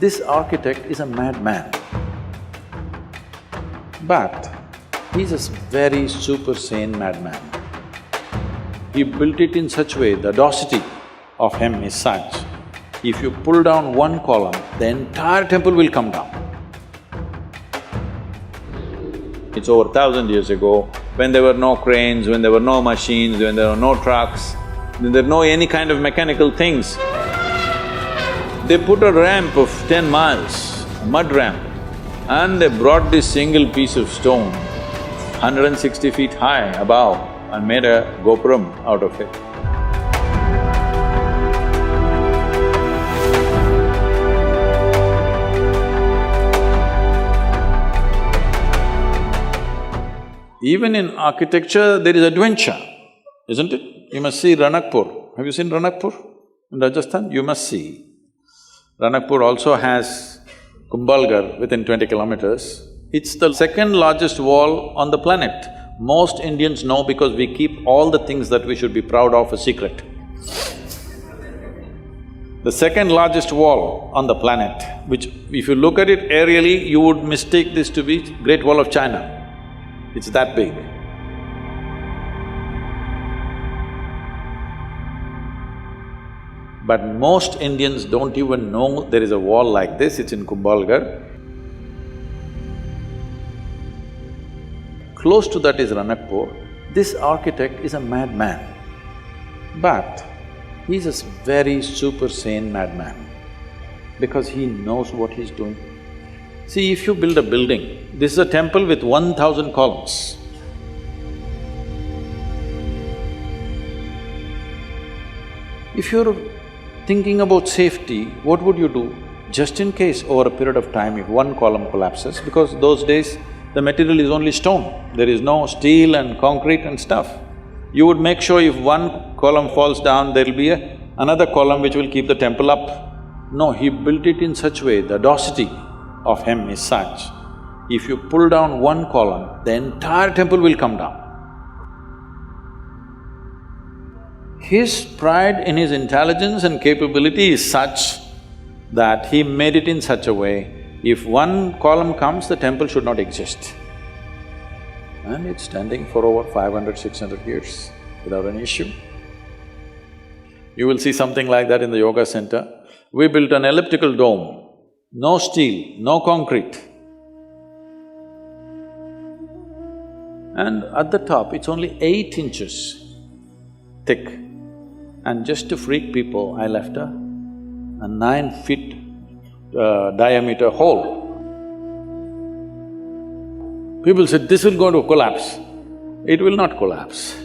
This architect is a madman, but he's a very super sane madman. He built it in such a way, the audacity of him is such, if you pull down one column, the entire temple will come down. It's over 1,000 years ago, when there were no cranes, when there were no machines, when there were no trucks, when there were no any kind of mechanical things. They put a ramp of 10 miles, a mud ramp, and they brought this single piece of stone, 160 feet high above, and made a gopuram out of it. Even in architecture, there is adventure, isn't it? You must see Ranakpur. Have you seen Ranakpur in Rajasthan? You must see. Ranakpur also has Kumbhalgarh within 20 kilometers. It's the second largest wall on the planet. Most Indians know because we keep all the things that we should be proud of a secret. The second largest wall on the planet, which if you look at it aerially, you would mistake this to be Great Wall of China. It's that big. But most Indians don't even know there is a wall like this, it's in Kumbhalgarh. Close to that is Ranakpur. This architect is a madman, but he's a very super sane madman because he knows what he's doing. See, if you build a building, this is a temple with 1,000 columns. If you're thinking about safety, what would you do? Just in case over a period of time, if one column collapses, because those days the material is only stone, there is no steel and concrete and stuff. You would make sure if one column falls down, there'll be another column which will keep the temple up. No, he built it in such a way, the audacity of him is such, if you pull down one column, the entire temple will come down. His pride in his intelligence and capability is such that he made it in such a way, if one column comes, the temple should not exist. And it's standing for over 500, 600 years without an issue. You will see something like that in the yoga center. We built an elliptical dome, no steel, no concrete. And at the top, it's only 8 inches thick. And just to freak people, I left a 9 feet diameter hole. People said, this will go to collapse. It will not collapse.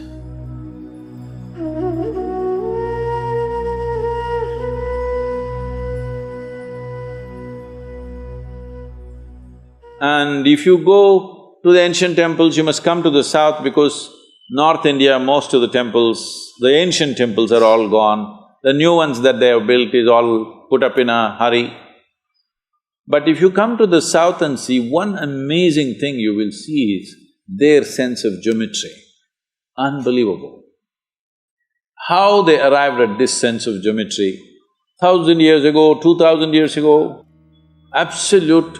And if you go to the ancient temples, you must come to the south because North India, most of the temples, the ancient temples are all gone. The new ones that they have built is all put up in a hurry. But if you come to the south and see, one amazing thing you will see is their sense of geometry. Unbelievable. How they arrived at this sense of geometry, 1,000 years ago, 2,000 years ago, absolute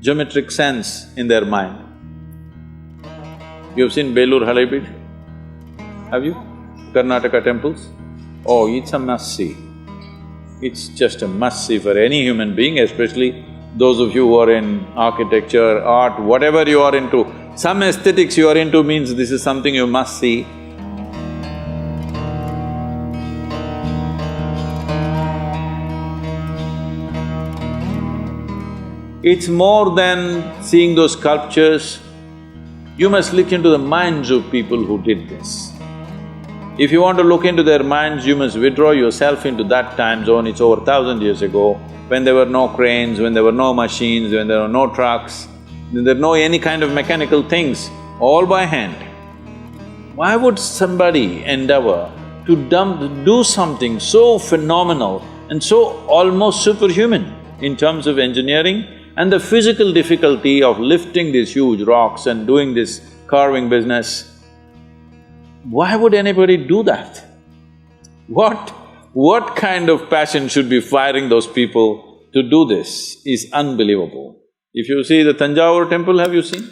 geometric sense in their mind. You've seen Belur Halebeedu? Have you? Karnataka temples? Oh, it's a must-see. It's just a must-see for any human being, especially those of you who are in architecture, art, whatever you are into. Some aesthetics you are into means this is something you must see. It's more than seeing those sculptures. You must look into the minds of people who did this. If you want to look into their minds, you must withdraw yourself into that time zone. It's over 1,000 years ago, when there were no cranes, when there were no machines, when there were no trucks, when there were no any kind of mechanical things, all by hand. Why would somebody endeavor to do something so phenomenal and so almost superhuman in terms of engineering and the physical difficulty of lifting these huge rocks and doing this carving business? Why would anybody do that? What kind of passion should be firing those people to do this is unbelievable. If you see the Tanjavur temple, have you seen?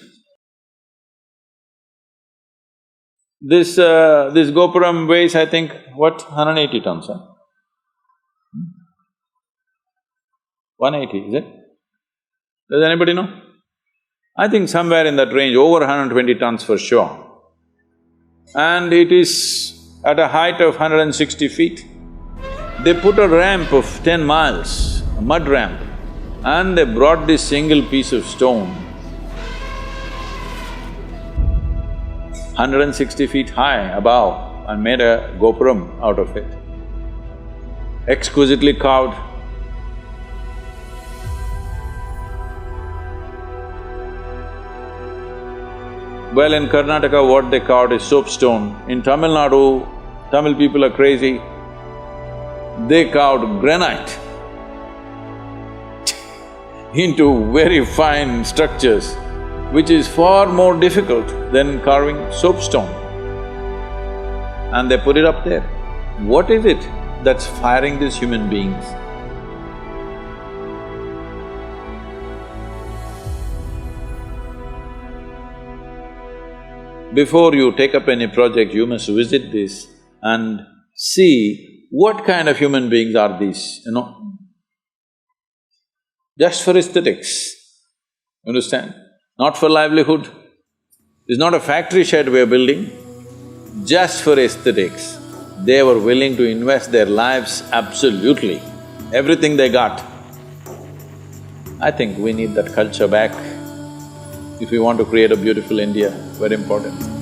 This Gopuram weighs, I think, what, 180 tons, huh? 180, is it? Does anybody know? I think somewhere in that range, over 120 tons for sure. And it is at a height of 160 feet. They put a ramp of 10 miles, a mud ramp, and they brought this single piece of stone, 160 feet high above, and made a gopuram out of it. Exquisitely carved. Well, in Karnataka, what they carved is soapstone. In Tamil Nadu, Tamil people are crazy. They carved granite into very fine structures, which is far more difficult than carving soapstone. And they put it up there. What is it that's firing these human beings? Before you take up any project, you must visit this and see what kind of human beings are these, just for aesthetics, understand? Not for livelihood. It's not a factory shed we're building, just for aesthetics. They were willing to invest their lives absolutely, everything they got. I think we need that culture back if we want to create a beautiful India, very important.